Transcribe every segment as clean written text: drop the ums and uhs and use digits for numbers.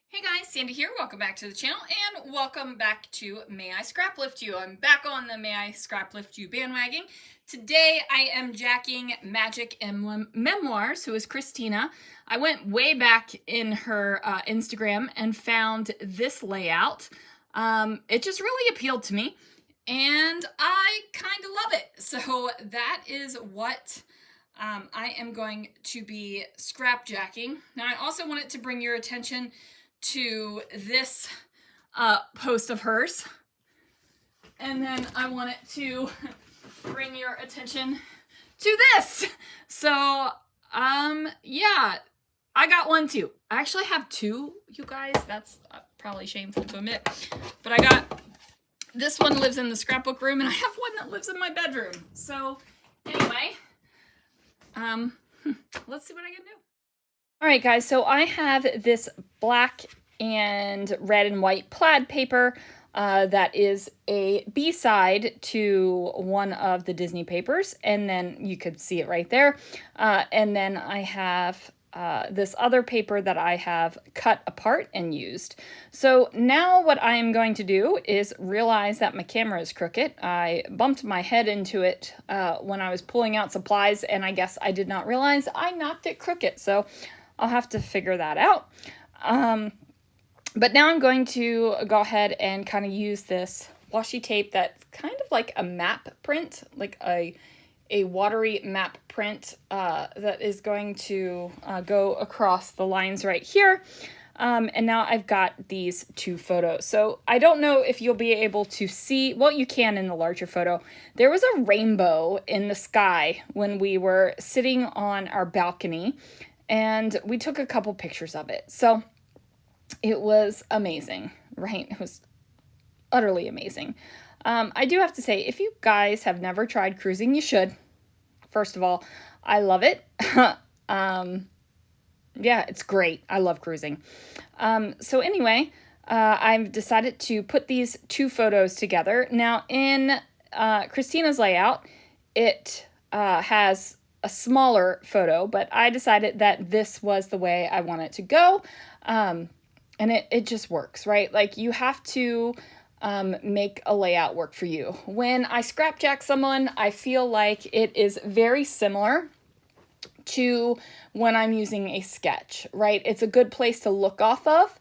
Hey guys, Sandy here. Welcome back to the channel and welcome back to May I Scraplift You. I'm back on the May I Scraplift You bandwagon. Today I am jacking Magic Emblem Memoirs, who is Christina. I went way back in her Instagram and found this layout. It just really appealed to me and I kind of love it. So that is what I am going to be scrapjacking. Now I also wanted to bring your attention to this post of hers, and then I wanted to bring your attention to this. So yeah, I got one too. I actually have two, you guys. That's probably shameful to admit, but I got this one lives in the scrapbook room and I have one that lives in my bedroom. So anyway, let's see what I can do. All right, guys, so I have this black and red and white plaid paper that is a B-side to one of the Disney papers, and then you could see it right there. And then I have this other paper that I have cut apart and used. So now what I am going to do is realize that my camera is crooked. I bumped my head into it when I was pulling out supplies, and I guess I did not realize I knocked it crooked. So I'll have to figure that out. But now I'm going to go ahead and kind of use this washi tape that's kind of like a map print, like a watery map print that is going to go across the lines right here. And now I've got these two photos. So I don't know if you'll be able to see, well, you can in the larger photo. There was a rainbow in the sky when we were sitting on our balcony, and we took a couple pictures of it. So it was amazing, right? It was utterly amazing. I do have to say, if you guys have never tried cruising, you should. First of all, I love it. Yeah, it's great. I love cruising. So anyway, I've decided to put these two photos together. Now, in Christina's layout, it has a smaller photo, but I decided that this was the way I want it to go. And it just works, right? Like, you have to make a layout work for you. When I scrapjack someone, I feel like it is very similar to when I'm using a sketch, right? It's a good place to look off of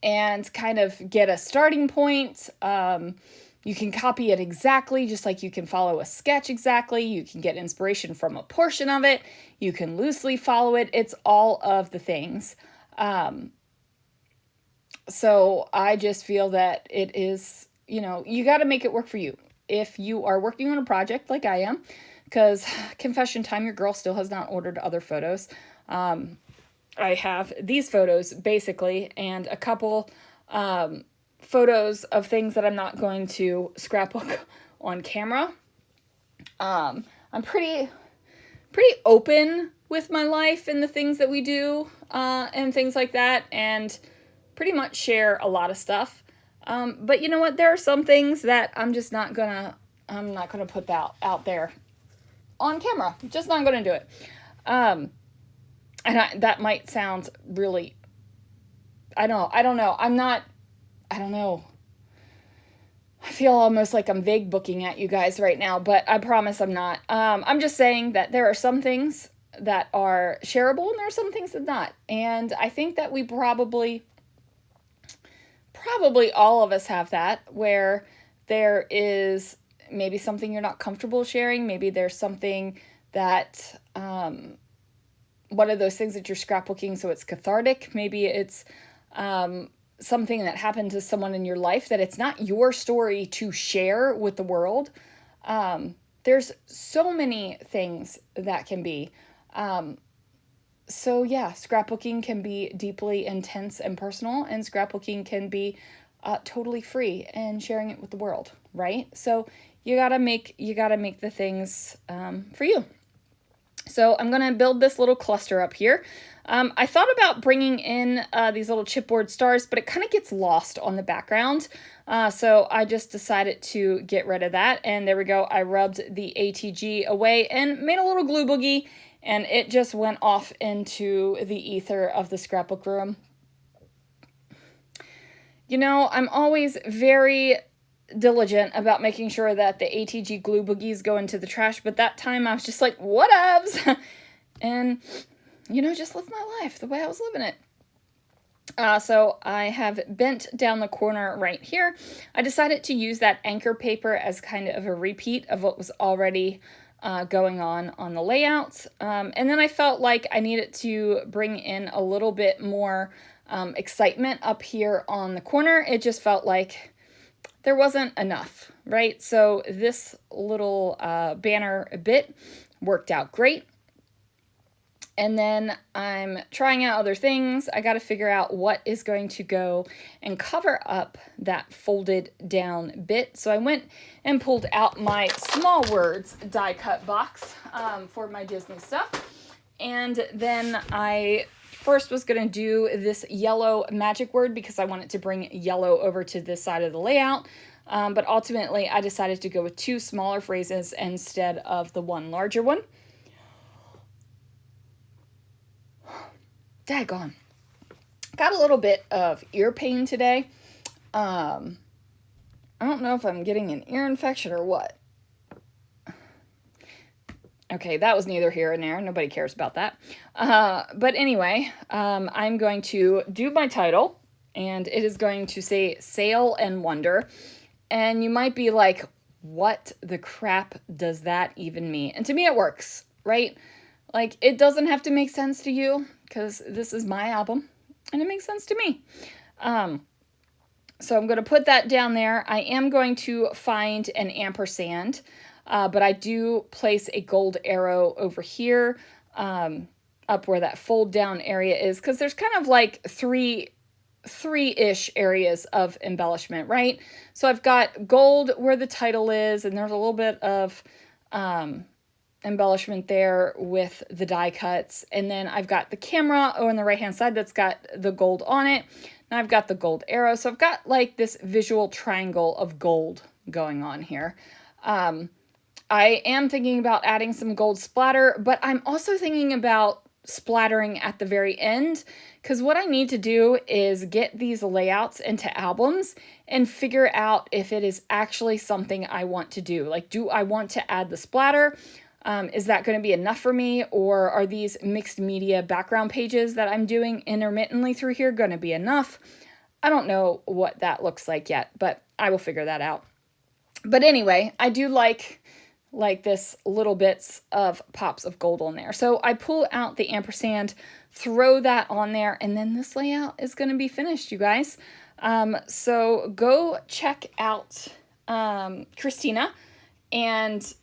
and kind of get a starting point. You can copy it exactly, just like you can follow a sketch exactly. You can get inspiration from a portion of it. You can loosely follow it. It's all of the things. So I just feel that it is, you got to make it work for you. If you are working on a project like I am, because confession time, your girl still has not ordered other photos. I have these photos basically, and a couple photos of things that I'm not going to scrapbook on camera. I'm pretty open with my life and the things that we do and things like that, and pretty much share a lot of stuff. But you know what? There are some things that I'm not gonna put out there on camera. Just not gonna do it. And that might sound really, I don't know. I don't know. I feel almost like I'm vague booking at you guys right now, but I promise I'm not. I'm just saying that there are some things that are shareable and there are some things that not. And I think that we probably all of us have that, where there is maybe something you're not comfortable sharing. Maybe there's something that, one of those things that you're scrapbooking so it's cathartic. Maybe it's something that happened to someone in your life that it's not your story to share with the world. There's so many things that can be. So yeah, scrapbooking can be deeply intense and personal, and scrapbooking can be totally free and sharing it with the world, right? So you gotta make the things for you. So I'm gonna build this little cluster up here. I thought about bringing in these little chipboard stars, but it kind of gets lost on the background. So I just decided to get rid of that. And there we go. I rubbed the ATG away and made a little glue boogie. and it just went off into the ether of the scrapbook room. You know, I'm always very diligent about making sure that the ATG glue boogies go into the trash, but that time I was just like, whatevs, and, you know, just live my life the way I was living it. So I have bent down the corner right here. I decided to use that anchor paper as kind of a repeat of what was already going on the layout. And then I felt like I needed to bring in a little bit more excitement up here on the corner. It just felt like there wasn't enough, right? So this little banner bit worked out great. And then I'm trying out other things. I got to figure out what is going to go and cover up that folded down bit. So I went and pulled out my Small Words die cut box for my Disney stuff. And then I first was going to do this yellow magic word because I wanted to bring yellow over to this side of the layout. But ultimately I decided to go with 2 smaller phrases instead of the 1 larger one. Daggone. Got a little bit of ear pain today. I don't know if I'm getting an ear infection or what. Okay, that was neither here nor there. Nobody cares about that. But anyway, I'm going to do my title, and it is going to say Sail and Wonder. And you might be like, what the crap does that even mean? And to me, it works, right? Like, it doesn't have to make sense to you, because this is my album, and it makes sense to me. So I'm going to put that down there. I am going to find an ampersand, but I do place a gold arrow over here, up where that fold down area is, because there's kind of like three-ish areas of embellishment, right? So I've got gold where the title is, and there's a little bit of embellishment there with the die cuts, and then I've got the camera on the right hand side that's got the gold on it. Now I've got the gold arrow, so I've got like this visual triangle of gold going on here. I am thinking about adding some gold splatter, but I'm also thinking about splattering at the very end, because what I need to do is get these layouts into albums and figure out if it is actually something I want to do. Like, do I want to add the splatter? Is that going to be enough for me, or are these mixed media background pages that I'm doing intermittently through here going to be enough? I don't know what that looks like yet, but I will figure that out. But anyway, I do like this little bits of pops of gold on there. So I pull out the ampersand, throw that on there, and then this layout is going to be finished, you guys. So go check out Christina, and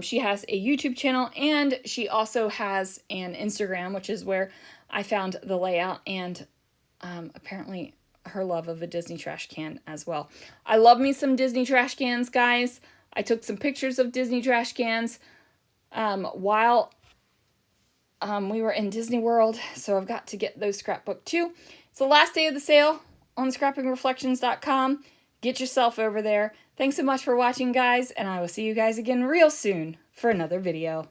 she has a YouTube channel, and she also has an Instagram, which is where I found the layout, and apparently her love of a Disney trash can as well. I love me some Disney trash cans, guys. I took some pictures of Disney trash cans while we were in Disney World, so I've got to get those scrapbook too. It's the last day of the sale on scrappingreflections.com. Get yourself over there. Thanks so much for watching, guys, and I will see you guys again real soon for another video.